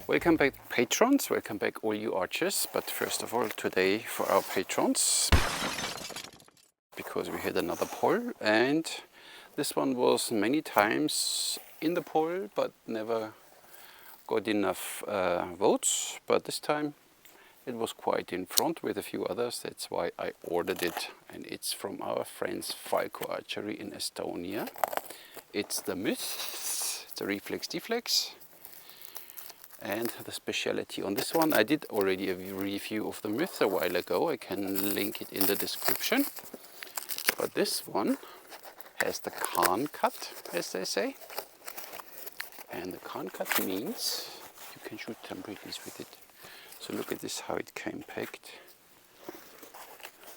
Welcome back patrons, welcome back all you archers, but first of all today for our patrons, because we had another poll and this one was many times in the poll but never got enough votes, but this time it was quite in front with a few others. That's why I ordered it, and it's from our friends Falco Archery in Estonia. It's the Myth, it's a reflex deflex. And the speciality on this one, I did already a review of the Myth a while ago. I can link it in the description. But this one has the can cut, as they say. And the can cut means you can shoot some breeders with it. So look at this, how it came packed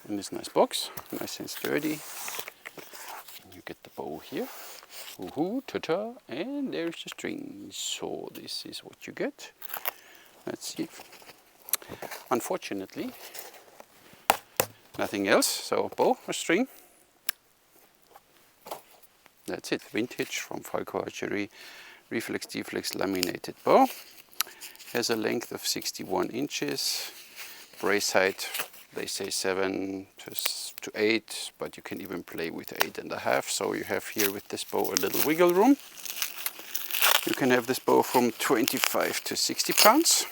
in this nice box, nice and sturdy. And you get the bow here. Woohoo, ta-ta, and there's the string. So this is what you get. Let's see. Unfortunately, nothing else. So bow or string. That's it. Vintage from Falco Archery, reflex deflex laminated bow. Has a length of 61 inches. Brace height, they say 7 to 8, but you can even play with 8.5. So you have here with this bow a little wiggle room. You can have this bow from 25 to 60 pounds.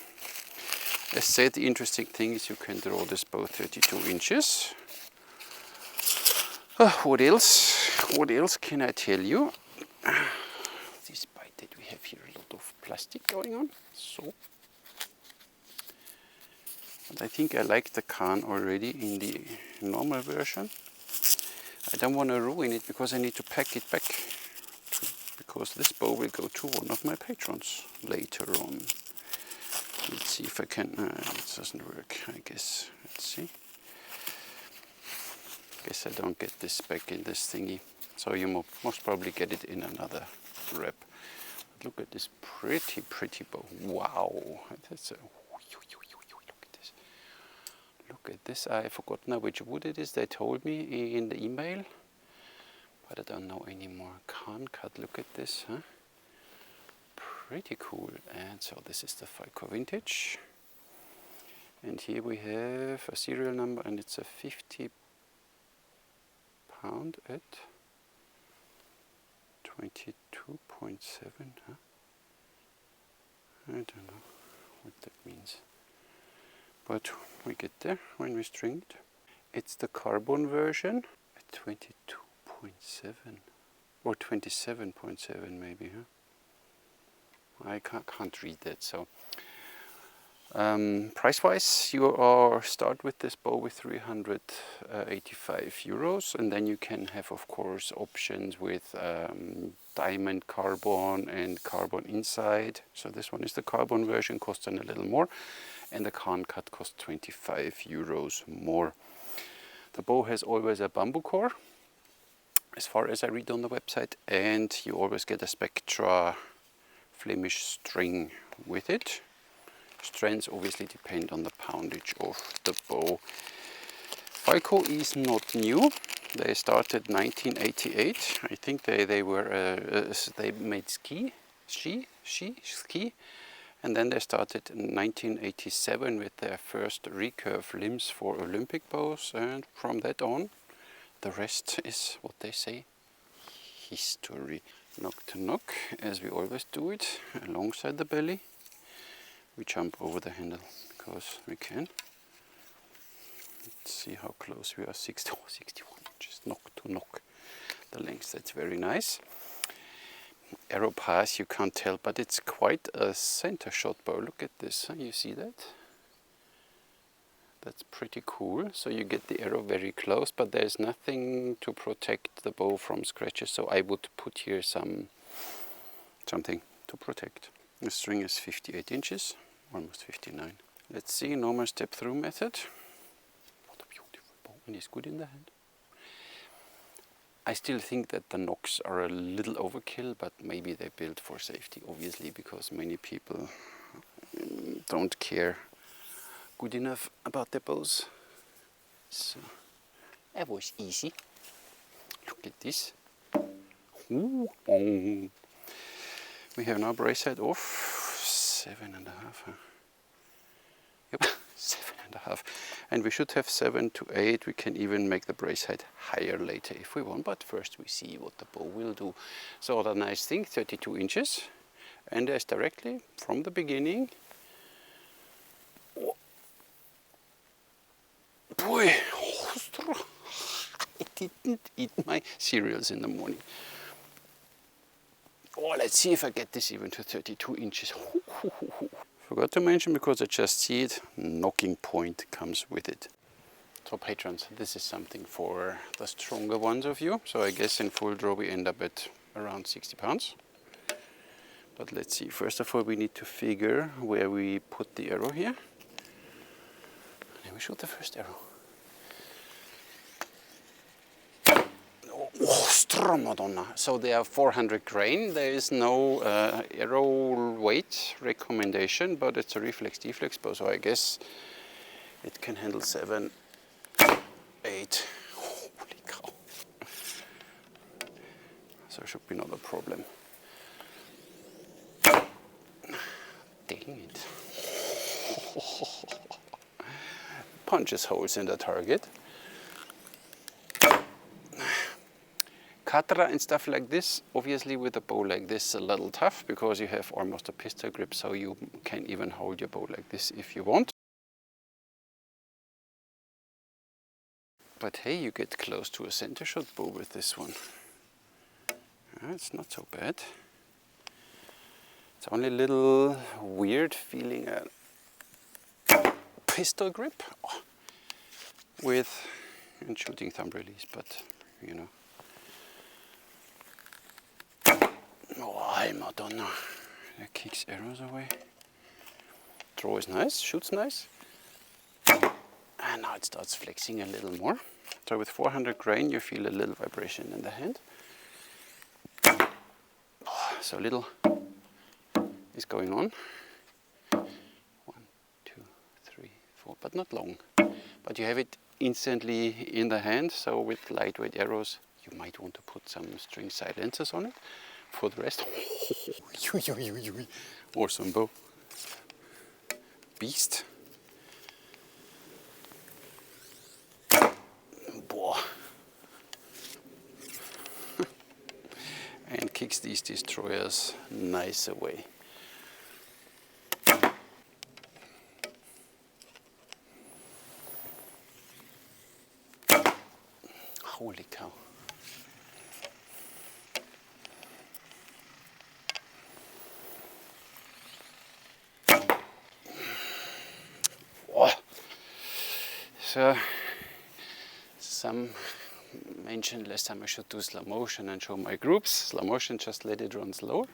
As said, the interesting thing is you can draw this bow 32 inches. What else? What else can I tell you? Despite that we have here a lot of plastic going on. So. But I think I like the can already in the normal version. I don't want to ruin it because I need to pack it back, because this bow will go to one of my patrons later on. Let's see if I can, it doesn't work, I guess. Let's see. Guess I don't get this back in this thingy. So you most probably get it in another wrap. But look at this pretty bow. Wow, that's a look at this. I forgot now which wood it is. They told me in the email, but I don't know anymore. Can't cut. Look at this, huh? Pretty cool. And so this is the Falco vintage. And here we have a serial number, and it's a 50 pound at 22.7, huh? I don't know what that means. But we get there when we string it. It's the carbon version at 22.7 or 27.7 maybe, huh? I can't read that. So price wise, you start with this bow with 385 euros, and then you can have of course options with diamond carbon and carbon inside. So this one is the carbon version, costs a little more, and the can cut costs 25 euros more. The bow has always a bamboo core, as far as I read on the website, and you always get a Spectra Flemish string with it. Strands obviously depend on the poundage of the bow. Falco is not new. They started 1988. I think they made ski, and then they started in 1987 with their first recurve limbs for Olympic bows, and from that on, the rest is what they say, history. Knock to knock, as we always do it, alongside the belly. We jump over the handle because we can. Let's see how close we are. 61 inches, knock to knock. The length, that's very nice. Arrow pass, you can't tell, but it's quite a center shot bow. Look at this, huh? You see that? That's pretty cool. So you get the arrow very close, but there's nothing to protect the bow from scratches. So I would put here something to protect. The string is 58 inches, almost 59. Let's see, normal step through method. What a beautiful bow, and it's good in the hand. I still think that the knocks are a little overkill, but maybe they're built for safety, obviously, because many people don't care good enough about their bows. So that was easy. Look at this. Ooh, oh. We have now brace head off 7.5, huh? Yep, 7.5. And we should have 7 to 8. We can even make the brace height higher later if we want, but first we see what the bow will do. So the nice thing, 32 inches. And there's directly from the beginning. Oh. Boy, I didn't eat my cereals in the morning. Oh, let's see if I get this even to 32 inches. Forgot to mention, because I just see it, knocking point comes with it. So patrons, this is something for the stronger ones of you. So I guess in full draw we end up at around 60 pounds. But let's see, first of all we need to figure where we put the arrow here. And we shoot the first arrow. Oh, Madonna. So they are 400 grain. There is no arrow weight recommendation, but it's a reflex deflex bow, so I guess it can handle 7, 8. Holy cow. So should be not a problem. Dang it. Punches holes in the target. Katra and stuff like this, obviously with a bow like this, a little tough because you have almost a pistol grip, so you can even hold your bow like this if you want. But hey, you get close to a center shot bow with this one. It's not so bad. It's only a little weird feeling a pistol grip with and shooting thumb release, but you know. Oh, Madonna. That kicks arrows away. Draw is nice, shoots nice. And now it starts flexing a little more. So with 400 grain you feel a little vibration in the hand. Oh, so little is going on. 1, 2, 3, 4, but not long. But you have it instantly in the hand, so with lightweight arrows you might want to put some string silencers on it. For the rest, awesome bow. Beast. Boah. And kicks these destroyers nice away. Holy cow. So, some mentioned last time I should do slow motion and show my groups. Slow motion, just let it run slow.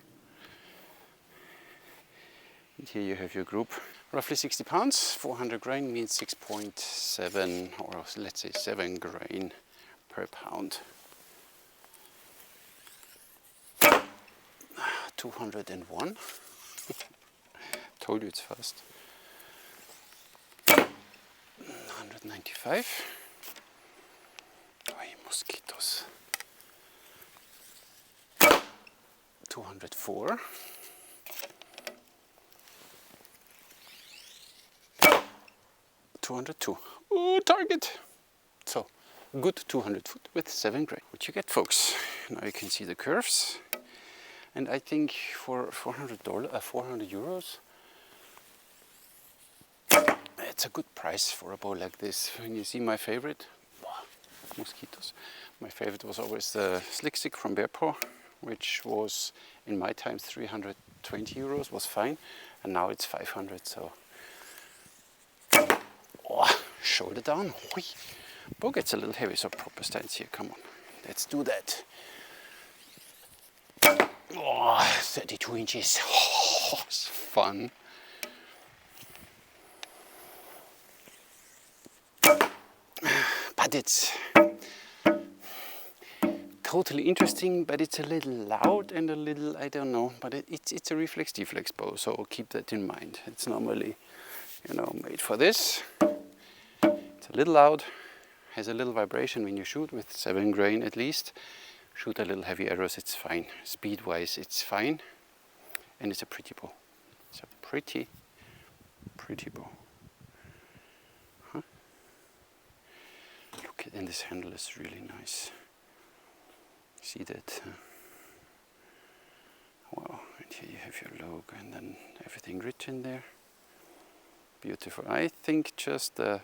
And here you have your group. Roughly 60 pounds, 400 grain means 6.7, or let's say 7 grain per pound. 201. Told you it's fast. 195. Ay, mosquitoes. 204. 202. Oh, target! So, good 200 foot with 7 grain. What you get, folks? Now you can see the curves. And I think for $400, 400 euros, it's a good price for a bow like this. When you see my favorite, mosquitoes. My favorite was always the Slick Stick from Bearpaw, which was in my time 320 euros, was fine, and now it's 500. So, shoulder down. Bow gets a little heavy, so proper stance here. Come on, let's do that. 32 inches. It's fun. But it's totally interesting, but it's a little loud and a little, I don't know, but it's a reflex deflex bow, so keep that in mind. It's normally, you know, made for this. It's a little loud, has a little vibration when you shoot with 7 grain at least. Shoot a little heavy arrows, it's fine. Speed wise, it's fine. And it's a pretty bow. It's a pretty bow. Huh? Look at, and this handle is really nice. See that? Wow, and here you have your logo and then everything written there. Beautiful. I think just the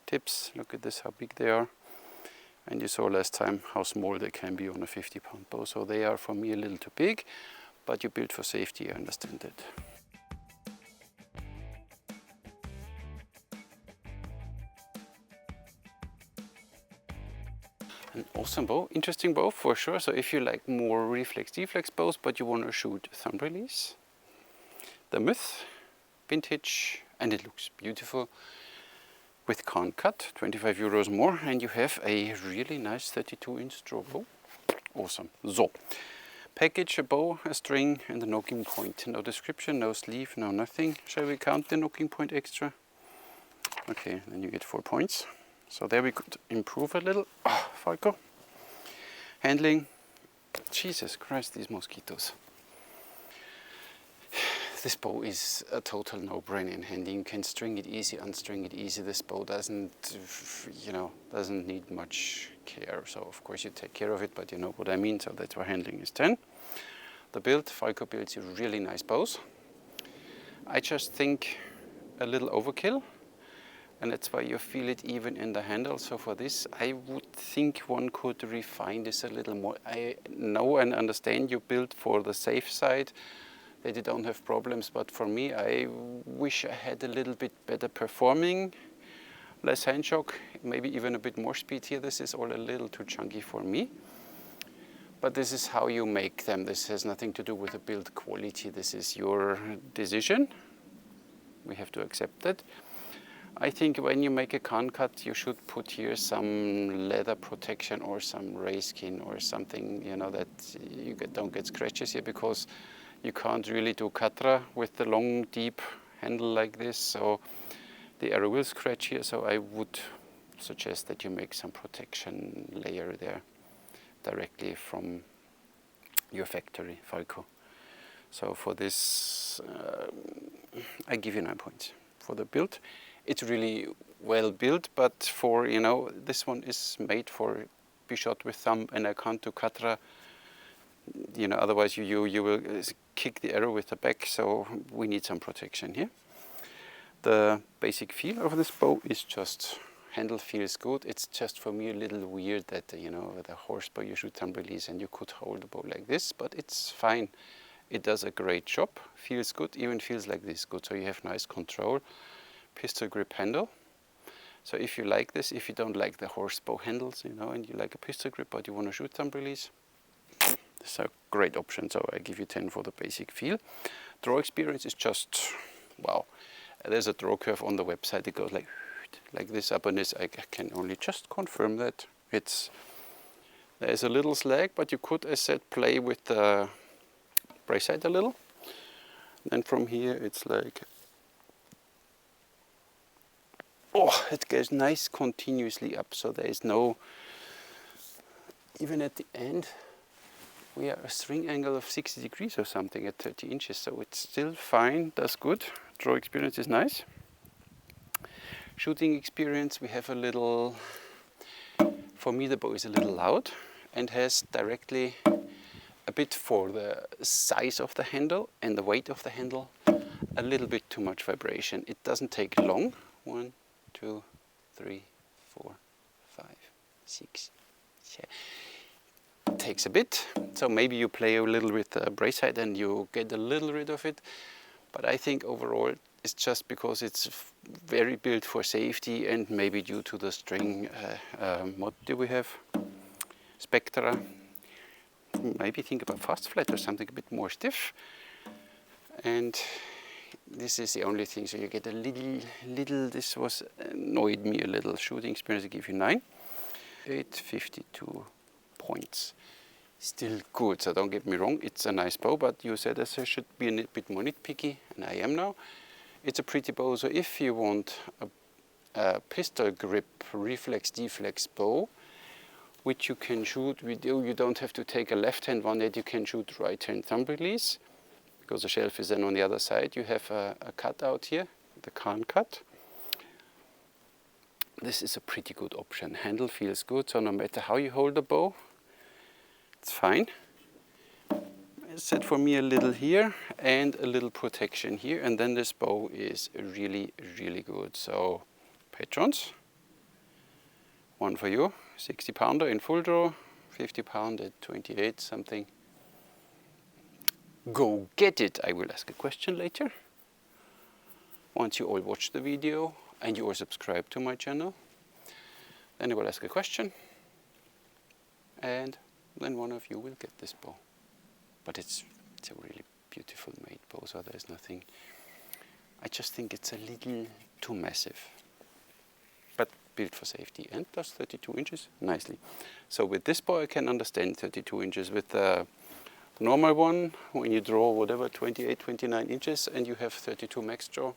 tips, look at this, how big they are. And you saw last time how small they can be on a 50-pound bow. So they are for me a little too big, but you build for safety, I understand that. An awesome bow, interesting bow for sure. So if you like more reflex-deflex bows, but you want to shoot thumb release, the Myth, vintage, and it looks beautiful with can't cut, 25 euros more, and you have a really nice 32-inch draw bow. Awesome. So, package, a bow, a string, and a nocking point. No description, no sleeve, no nothing. Shall we count the nocking point extra? Okay, then you get 4 points. So there we could improve a little. Oh, Falco. Handling. Jesus Christ, these mosquitoes. This bow is a total no-brainer in handling. You can string it easy, unstring it easy. This bow doesn't, doesn't need much care. So of course you take care of it, but you know what I mean. So that's why handling is 10. The build, Falco builds you really nice bows. I just think a little overkill. And that's why you feel it even in the handle. So for this, I would think one could refine this a little more. I know and understand you build for the safe side, that you don't have problems. But for me, I wish I had a little bit better performing, less hand shock, maybe even a bit more speed here. This is all a little too chunky for me. But this is how you make them. This has nothing to do with the build quality. This is your decision. We have to accept that. I think when you make a can't cut, you should put here some leather protection or some race skin or something, that you don't get scratches here, because you can't really do katra with the long, deep handle like this. So the arrow will scratch here. So I would suggest that you make some protection layer there directly from your factory, Falco. So for this, I give you 9 points. For the build, it's really well built, but for, this one is made for be shot with thumb, and I can't do katra. Otherwise you will kick the arrow with the back, so we need some protection here. The basic feel of this bow is just, handle feels good. It's just for me a little weird that, with a horse bow you shoot thumb release and you could hold the bow like this, but it's fine. It does a great job, feels good, even feels like this good, so you have nice control. Pistol grip handle. So if you like this, if you don't like the horse bow handles, and you like a pistol grip but you want to shoot thumb release, this is a great option. So I give you 10 for the basic feel. Draw experience is just wow. There's a draw curve on the website. It goes like this up, and this I can only just confirm that there's a little slag, but you could, as said, play with the brace side a little. Then from here it's like, oh, it goes nice continuously up, so there is no, even at the end, we are a string angle of 60 degrees or something at 30 inches, so it's still fine, does good. Draw experience is nice. Shooting experience, we have a little, for me the bow is a little loud and has directly a bit, for the size of the handle and the weight of the handle, a little bit too much vibration. It doesn't take long. 1, 2, 3, 4, 5, 6, 7. It takes a bit, so maybe you play a little with the brace head and you get a little rid of it. But I think overall it's just because it's very built for safety, and maybe due to the string. What do we have? Spectra. Maybe think about fast flat or something a bit more stiff. And this is the only thing, so you get a little, this was annoyed me a little. Shooting experience, I give you 9. 852 points. Still good, so don't get me wrong, it's a nice bow, but you said I should be a bit more nitpicky, and I am now. It's a pretty bow, so if you want a pistol grip reflex deflex bow, which you can shoot with, you don't have to take a left hand one, that you can shoot right hand thumb release. because the shelf is then on the other side. You have a cut out here, the can cut. This is a pretty good option. Handle feels good, so no matter how you hold the bow, it's fine. It's set for me a little here and a little protection here, and then this bow is really, really good. So patrons, one for you, 60 pounder in full draw, 50 pound at 28 something. Go get it. I will ask a question later. Once you all watch the video and you are subscribed to my channel, then I will ask a question, and then one of you will get this bow. But it's a really beautiful made bow, so there's nothing. I just think it's a little too massive, but built for safety, and does 32 inches nicely. So with this bow I can understand 32 inches. With the normal one, when you draw whatever 28, 29 inches and you have 32 max draw,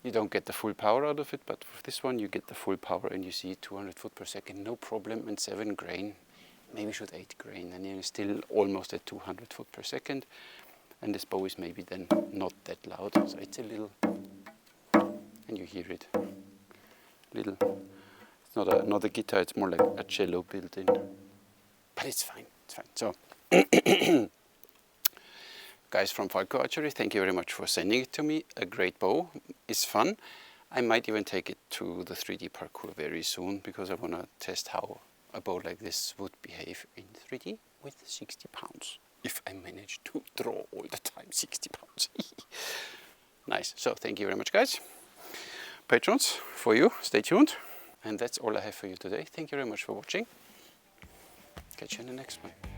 you don't get the full power out of it, but with this one you get the full power, and you see 200 foot per second, no problem, and 7 grain. Maybe should 8 grain, and you're still almost at 200 foot per second. And this bow is maybe then not that loud, so it's a little, and you hear it, little. It's not a guitar, it's more like a cello built in, but it's fine, it's fine. So, guys from Falco Archery, thank you very much for sending it to me. A great bow, is fun. I might even take it to the 3D parkour very soon, because I want to test how a bow like this would behave in 3D with 60 pounds. If I manage to draw all the time 60 pounds. Nice. So thank you very much, guys. Patrons, for you, stay tuned. And that's all I have for you today. Thank you very much for watching. Catch you in the next one.